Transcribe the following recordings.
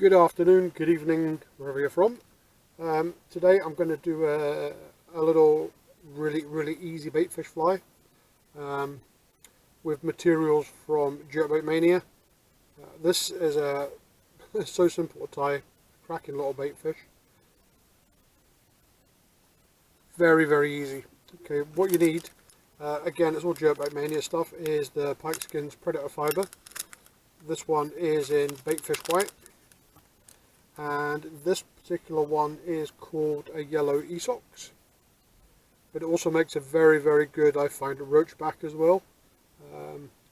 Good afternoon, good evening, wherever you're from. Today I'm going to do a little really easy baitfish fly with materials from Jerkbaitmania. This is so simple to tie, cracking little baitfish. Very easy. Okay, what you need, again it's all Jerkbaitmania stuff, is the Pike Skins Predator Fibre. This one is in baitfish white. And this particular one is called a yellow epoxy, but it also makes a very good, I find, a roach back as well.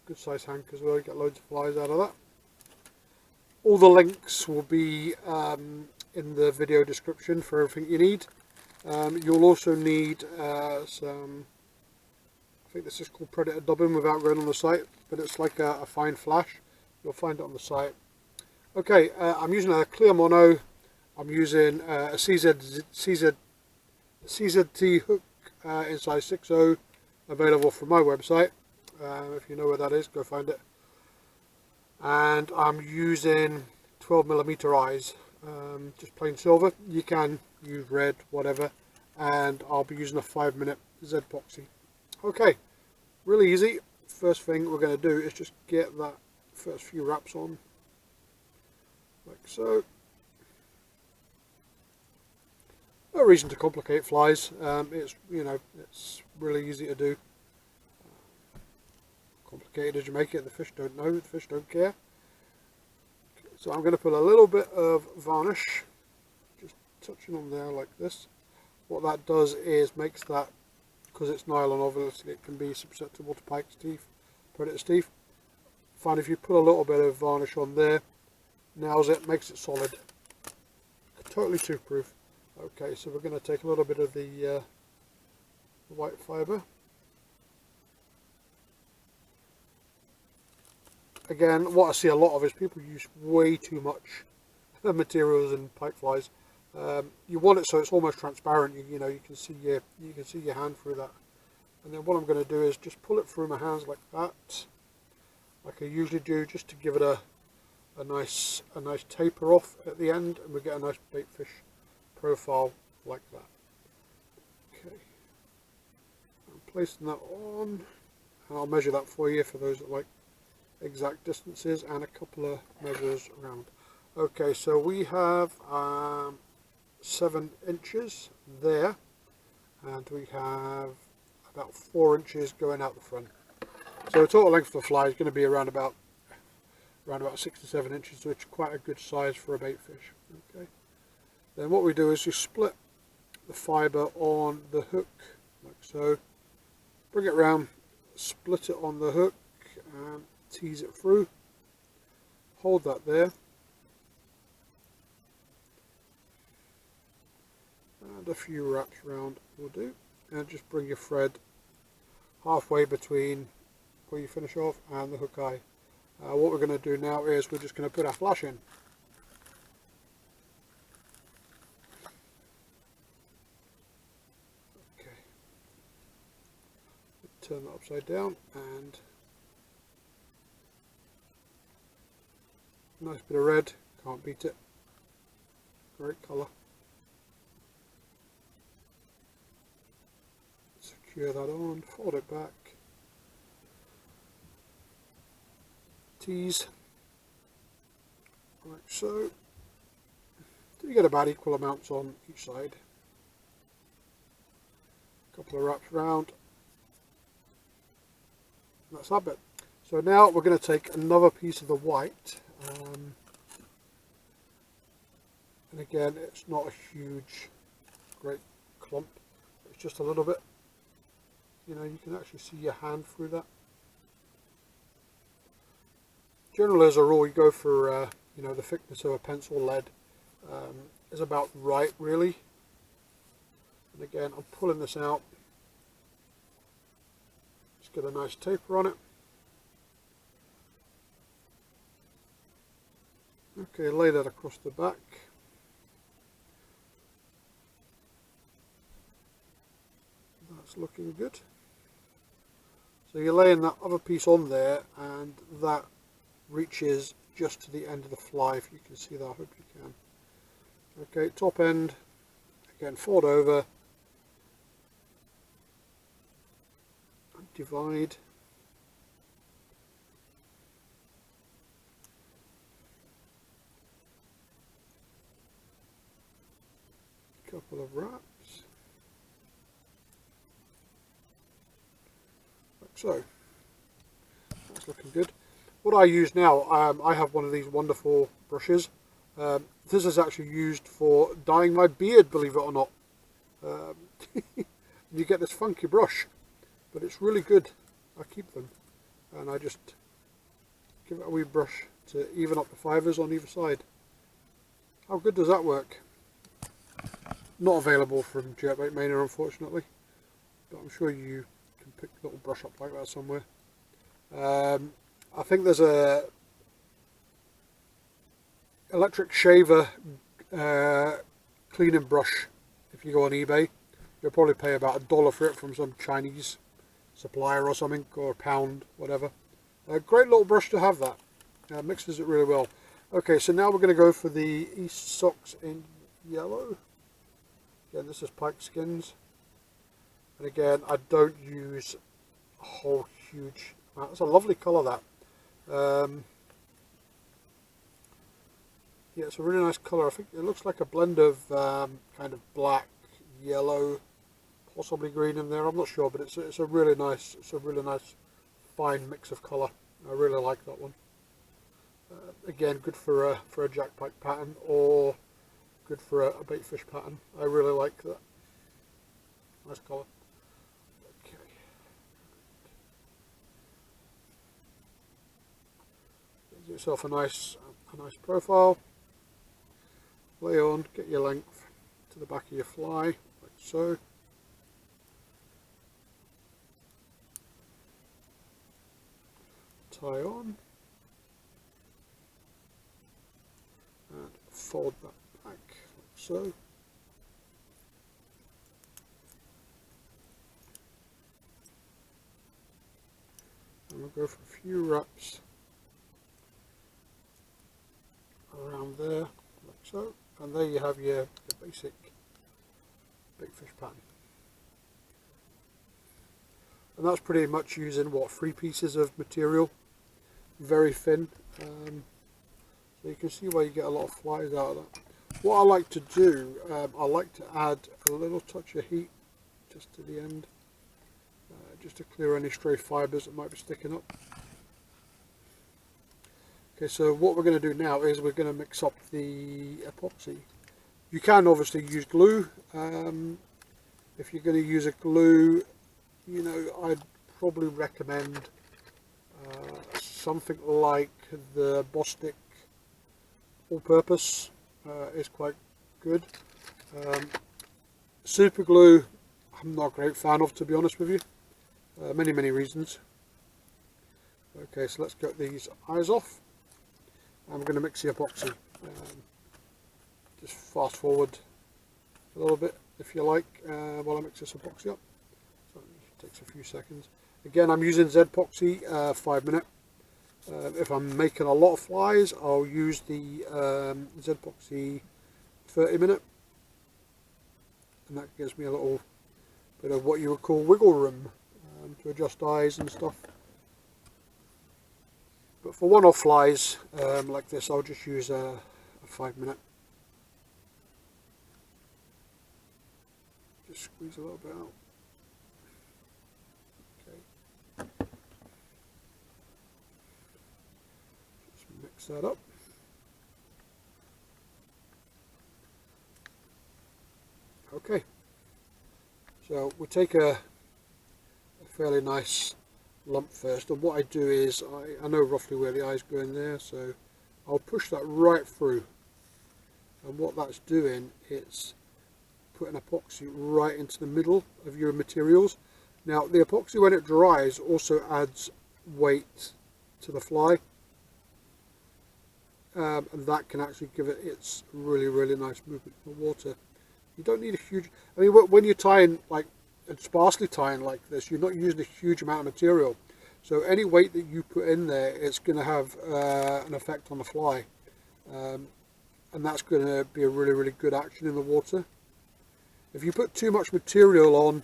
Good size hank as well, you get loads of flies out of that. All the links will be in the video description for everything you need. You'll also need some, I think this is called Predator dubbing without going on the site, but it's like a fine flash. You'll find it on the site. Okay, I'm using a clear mono. I'm using a CZT hook in size 6.0, available from my website. If you know where that is, go find it. And I'm using 12mm eyes, just plain silver. You can use red, whatever. And I'll be using a 5-minute Z-epoxy. Okay, really easy. First thing we're going to do is just get that first few wraps on. Like so. No reason to complicate flies. It's really easy to do. Complicated as you make it, the fish don't know, the fish don't care. So I'm going to put a little bit of varnish, just touching on there like this. What that does is makes that, because it's nylon, obviously it can be susceptible to pike's teeth, predator's teeth. Find if you put a little bit of varnish on there, nails it, makes it solid, totally tooth-proof. Okay, so we're going to take a little bit of the white fibre. Again, what I see a lot of is people use way too much materials in pike flies. You want it so it's almost transparent. You can see your hand through that. And then what I'm going to do is just pull it through my hands like that, like I usually do, just to give it a nice taper off at the end, and we get a nice baitfish profile like that. Okay, I'm placing that on, and I'll measure that for you for those that like exact distances, and a couple of measures around. Okay, so we have 7 inches there, and we have about 4 inches going out the front. So the total length of the fly is going to be around about 6 to 7 inches, which is quite a good size for a baitfish. Okay. Then what we do is you split the fibre on the hook, like so. Bring it round, split it on the hook, and tease it through. Hold that there. And a few wraps round will do. And just bring your thread halfway between where you finish off and the hook eye. What we're going to do now is we're just going to put our flash in. Okay. Turn that upside down, and nice bit of red, can't beat it. Great colour. Secure that on, fold it back. Tease like so. You get about equal amounts on each side. A couple of wraps round. That's that bit. So now we're going to take another piece of the white, and again it's not a huge great clump, it's just a little bit. You can actually see your hand through that. Generally, as a rule, you go for the thickness of a pencil lead is about right, really. And again, I'm pulling this out. Just get a nice taper on it. Okay, lay that across the back. That's looking good. So you're laying that other piece on there, and that reaches just to the end of the fly, if you can see that. I hope you can. Okay, top end, again fold over, and divide. Couple of wraps, like so. That's looking good. What I use now, I have one of these wonderful brushes. This is actually used for dyeing my beard, believe it or not. You get this funky brush, but it's really good. I keep them, and I just give it a wee brush to even up the fibres on either side. How good does that work? Not available from Jerkbaitmania, unfortunately, but I'm sure you can pick a little brush up like that somewhere. I think there's a electric shaver cleaning brush. If you go on eBay, you'll probably pay about $1 for it from some Chinese supplier or something, or a pound, whatever. A great little brush to have that. Mixes it really well. Okay, so now we're going to go for the East Socks in yellow. Again, this is pike skins, and again, I don't use a whole huge amount. It's a lovely colour, that. Yeah, it's a really nice colour. I think it looks like a blend of kind of black, yellow, possibly green in there. I'm not sure, but it's a really nice fine mix of colour. I really like that one. Again, good for a jack pike pattern, or good for a baitfish pattern. I really like that. Nice colour. Okay. Get yourself a nice profile. Lay on, get your length to the back of your fly, like so. Tie on. And fold that back, like so. And we'll go for a few wraps around there, like so. And there you have your basic baitfish pattern. And that's pretty much using, what, 3 pieces of material, very thin. So you can see why you get a lot of flies out of that. What I like to do, I like to add a little touch of heat just to the end, just to clear any stray fibres that might be sticking up. Okay, so what we're going to do now is we're going to mix up the epoxy. You can obviously use glue. If you're going to use a glue, you know, I'd probably recommend something like the Bostik all-purpose is quite good. Super glue, I'm not a great fan of, to be honest with you. Many reasons. Okay, so let's get these eyes off. I'm going to mix the epoxy. Just fast forward a little bit if you like while I mix this epoxy up. So it takes a few seconds. Again, I'm using Z-epoxy 5-minute. If I'm making a lot of flies, I'll use the Z-epoxy 30-minute, and that gives me a little bit of what you would call wiggle room to adjust eyes and stuff. But for one-off flies like this, I'll just use a 5-minute. Just squeeze a little bit out. Okay. Just mix that up. Okay. So we'll take a fairly nice lump first, and what I do is I know roughly where the eyes go in there, so I'll push that right through, and what that's doing, it's putting epoxy right into the middle of your materials. Now the epoxy, when it dries, also adds weight to the fly, and that can actually give it its really nice movement in the water. You don't need a huge, when you're tying, like, and sparsely tying like this, you're not using a huge amount of material. So any weight that you put in there, it's going to have an effect on the fly, and that's going to be a really, really good action in the water. If you put too much material on,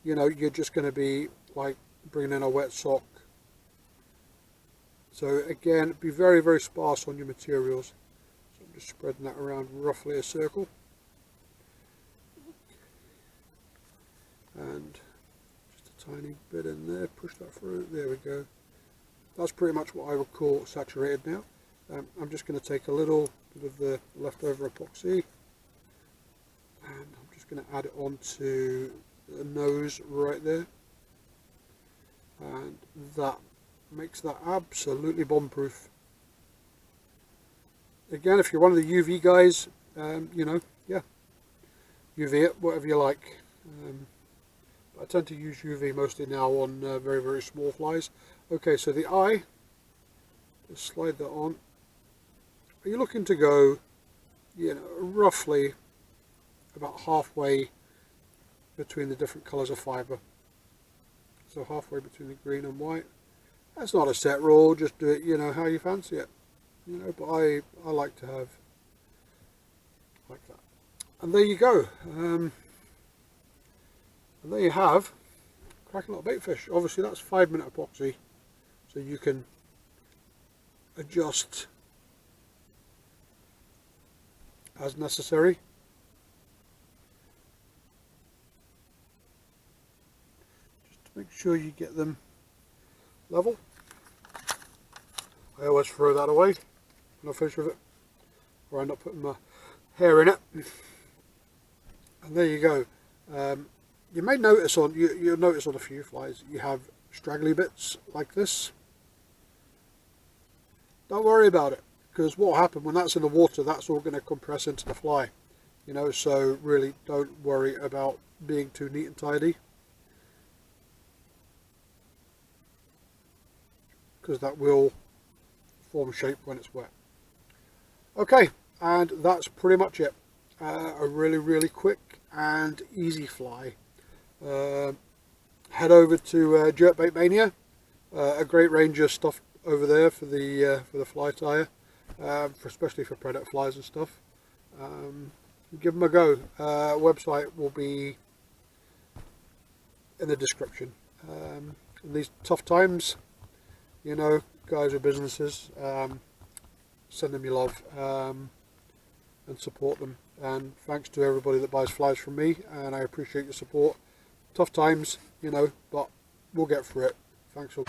you know, you're just going to be like bringing in a wet sock. So again, be very, very sparse on your materials. So I'm just spreading that around roughly a circle. And just a tiny bit in there, push that through, there we go. That's pretty much what I would call saturated now. I'm just going to take a little bit of the leftover epoxy, and I'm just going to add it onto the nose right there, and that makes that absolutely bomb-proof. Again, if you're one of the UV guys, you know, yeah, UV it, whatever you like. I tend to use UV mostly now on very, very small flies. Okay, so the eye, just slide that on. Are you looking to go, you know, roughly about halfway between the different colours of fibre? So halfway between the green and white. That's not a set rule, just do it, you know, how you fancy it. You know, but I like to have like that. And there you go. And there you have cracking little baitfish. Obviously that's 5-minute epoxy, so you can adjust as necessary. Just to make sure you get them level. I always throw that away when I finish with it, or I end up putting my hair in it. And there you go. You may notice you'll notice on a few flies you have straggly bits like this. Don't worry about it, because what will happen when that's in the water, that's all going to compress into the fly. You know, so really don't worry about being too neat and tidy, because that will form shape when it's wet. Okay, and that's pretty much it. A really, really quick and easy fly. Head over to Jerkbaitmania, a great range of stuff over there for the fly tire, especially for predator flies and stuff. Give them a go. Website will be in the description. In these tough times, you know, guys with businesses, send them your love, and support them. And thanks to everybody that buys flies from me, and I appreciate your support. Tough times, you know, but we'll get through it. Thanks for